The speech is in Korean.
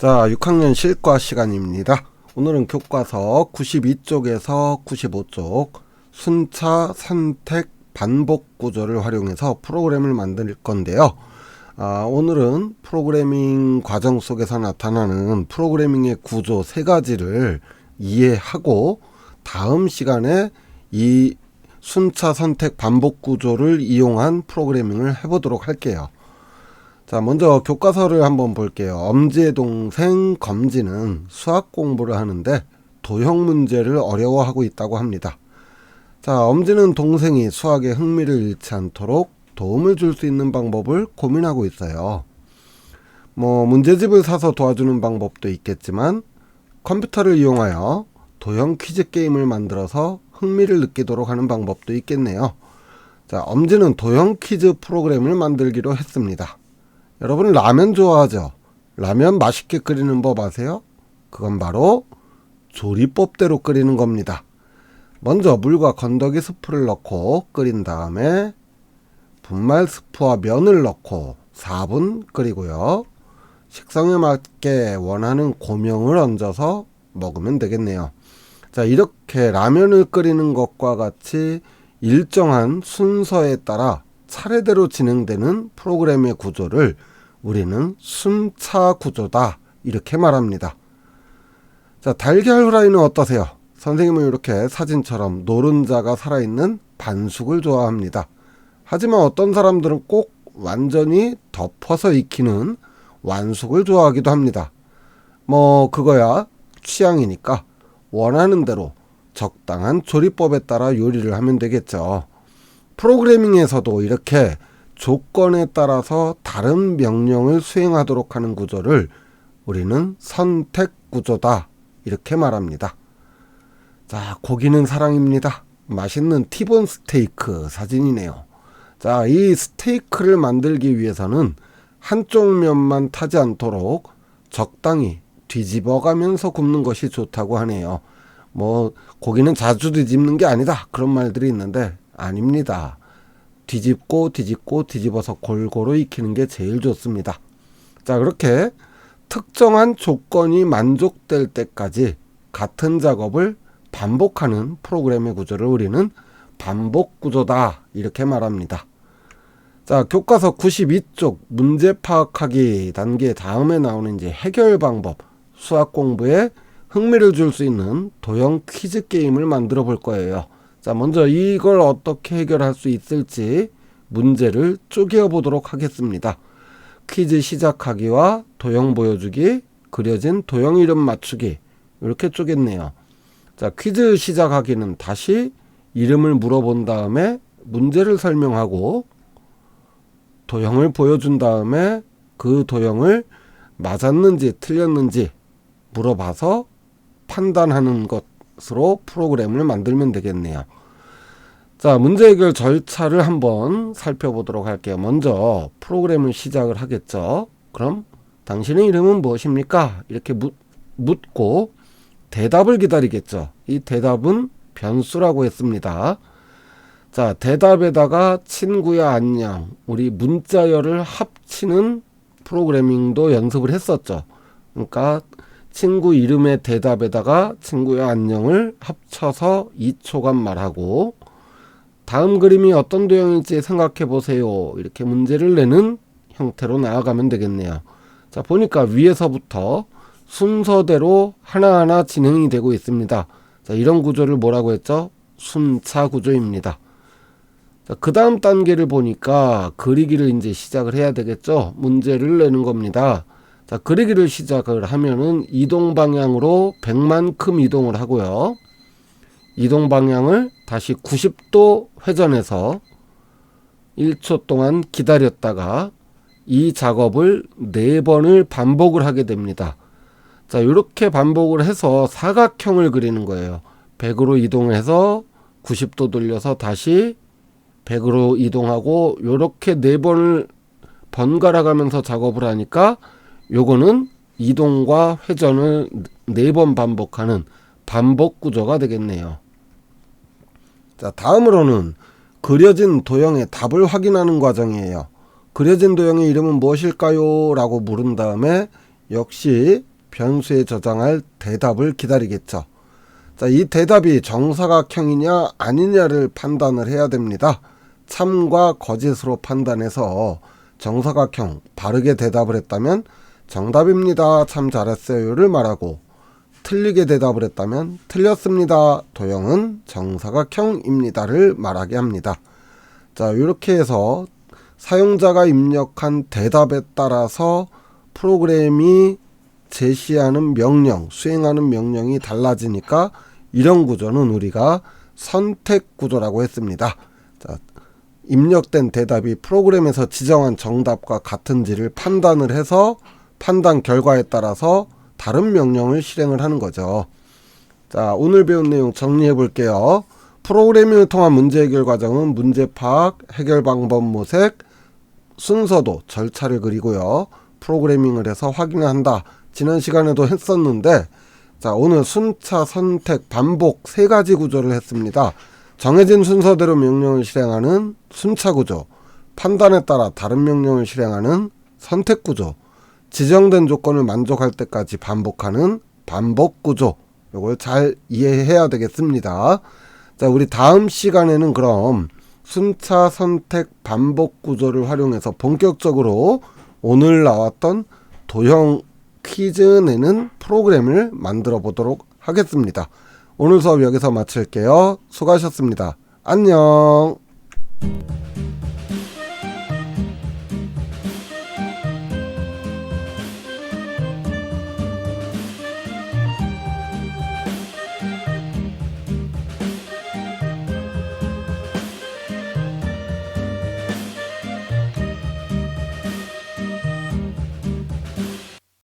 자, 6학년 실과 시간입니다. 오늘은 교과서 92쪽에서 95쪽 순차, 선택, 반복 구조를 활용해서 프로그램을 만들 건데요. 오늘은 프로그래밍 과정 속에서 나타나는 프로그래밍의 구조 세 가지를 이해하고 다음 시간에 이 순차, 선택, 반복 구조를 이용한 프로그래밍을 해보도록 할게요. 자, 먼저 교과서를 한번 볼게요. 엄지의 동생 검지는 수학 공부를 하는데 도형 문제를 어려워하고 있다고 합니다. 자, 엄지는 동생이 수학에 흥미를 잃지 않도록 도움을 줄 수 있는 방법을 고민하고 있어요. 문제집을 사서 도와주는 방법도 있겠지만 컴퓨터를 이용하여 도형 퀴즈 게임을 만들어서 흥미를 느끼도록 하는 방법도 있겠네요. 자, 엄지는 도형 퀴즈 프로그램을 만들기로 했습니다. 여러분 라면 좋아하죠? 라면 맛있게 끓이는 법 아세요? 그건 바로 조리법대로 끓이는 겁니다. 먼저 물과 건더기 스프를 넣고 끓인 다음에 분말 스프와 면을 넣고 4분 끓이고요. 식성에 맞게 원하는 고명을 얹어서 먹으면 되겠네요. 자, 이렇게 라면을 끓이는 것과 같이 일정한 순서에 따라 차례대로 진행되는 프로그램의 구조를 우리는 순차 구조다 이렇게 말합니다. 자, 달걀 후라이는 어떠세요? 선생님은 이렇게 사진처럼 노른자가 살아있는 반숙을 좋아합니다. 하지만 어떤 사람들은 꼭 완전히 덮어서 익히는 완숙을 좋아하기도 합니다. 그거야 취향이니까 원하는 대로 적당한 조리법에 따라 요리를 하면 되겠죠. 프로그래밍에서도 이렇게 조건에 따라서 다른 명령을 수행하도록 하는 구조를 우리는 선택 구조다 이렇게 말합니다. 자, 고기는 사랑입니다. 맛있는 티본 스테이크 사진이네요. 자, 이 스테이크를 만들기 위해서는 한쪽 면만 타지 않도록 적당히 뒤집어가면서 굽는 것이 좋다고 하네요. 고기는 자주 뒤집는 게 아니다 그런 말들이 있는데 아닙니다. 뒤집고 뒤집어서 골고루 익히는 게 제일 좋습니다. 자, 그렇게 특정한 조건이 만족될 때까지 같은 작업을 반복하는 프로그램의 구조를 우리는 반복 구조다 이렇게 말합니다. 자, 교과서 92쪽 문제 파악하기 단계 다음에 나오는 이제 해결 방법, 수학 공부에 흥미를 줄 수 있는 도형 퀴즈 게임을 만들어 볼 거예요. 자, 먼저 이걸 어떻게 해결할 수 있을지 문제를 쪼개어 보도록 하겠습니다. 퀴즈 시작하기와 도형 보여주기, 그려진 도형 이름 맞추기 이렇게 쪼갰네요. 자, 퀴즈 시작하기는 다시 이름을 물어본 다음에 문제를 설명하고 도형을 보여준 다음에 그 도형을 맞았는지 틀렸는지 물어봐서 판단하는 것으로 프로그램을 만들면 되겠네요. 자, 문제 해결 절차를 한번 살펴보도록 할게요. 먼저 프로그램을 시작을 하겠죠. 그럼 당신의 이름은 무엇입니까? 이렇게 묻고 대답을 기다리겠죠. 이 대답은 변수라고 했습니다. 자, 대답에다가 친구야 안녕 우리 문자열을 합치는 프로그래밍도 연습을 했었죠. 그러니까 친구 이름의 대답에다가 친구야 안녕을 합쳐서 2초간 말하고 다음 그림이 어떤 도형일지 생각해 보세요 이렇게 문제를 내는 형태로 나아가면 되겠네요. 자, 보니까 위에서부터 순서대로 하나하나 진행이 되고 있습니다. 자, 이런 구조를 뭐라고 했죠? 순차 구조입니다. 자, 그 다음 단계를 보니까 그리기를 이제 시작을 해야 되겠죠. 문제를 내는 겁니다. 자, 그리기를 시작을 하면은 이동 방향으로 100만큼 이동을 하고요. 이동 방향을 다시 90도 회전해서 1초 동안 기다렸다가 이 작업을 4번을 반복을 하게 됩니다. 자, 이렇게 반복을 해서 사각형을 그리는 거예요. 100으로 이동해서 90도 돌려서 다시 100으로 이동하고 이렇게 4번을 번갈아 가면서 작업을 하니까 요거는 이동과 회전을 4번 반복하는 반복 구조가 되겠네요. 자, 다음으로는 그려진 도형의 답을 확인하는 과정이에요. 그려진 도형의 이름은 무엇일까요? 라고 물은 다음에 역시 변수에 저장할 대답을 기다리겠죠. 자, 이 대답이 정사각형이냐 아니냐를 판단을 해야 됩니다. 참과 거짓으로 판단해서 정사각형 바르게 대답을 했다면 정답입니다, 참 잘했어요를 말하고, 틀리게 대답을 했다면 틀렸습니다, 도형은 정사각형입니다를 말하게 합니다. 자, 이렇게 해서 사용자가 입력한 대답에 따라서 프로그램이 제시하는 명령, 수행하는 명령이 달라지니까 이런 구조는 우리가 선택 구조라고 했습니다. 자, 입력된 대답이 프로그램에서 지정한 정답과 같은지를 판단을 해서 판단 결과에 따라서 다른 명령을 실행을 하는 거죠. 자, 오늘 배운 내용 정리해 볼게요. 프로그래밍을 통한 문제 해결 과정은 문제 파악, 해결 방법 모색, 순서도 절차를 그리고요. 프로그래밍을 해서 확인을 한다. 지난 시간에도 했었는데, 자, 오늘 순차, 선택, 반복 세 가지 구조를 했습니다. 정해진 순서대로 명령을 실행하는 순차 구조, 판단에 따라 다른 명령을 실행하는 선택 구조, 지정된 조건을 만족할 때까지 반복하는 반복 구조. 이걸 잘 이해해야 되겠습니다. 자, 우리 다음 시간에는 그럼 순차, 선택, 반복 구조를 활용해서 본격적으로 오늘 나왔던 도형 퀴즈 내는 프로그램을 만들어 보도록 하겠습니다. 오늘 수업 여기서 마칠게요. 수고하셨습니다. 안녕.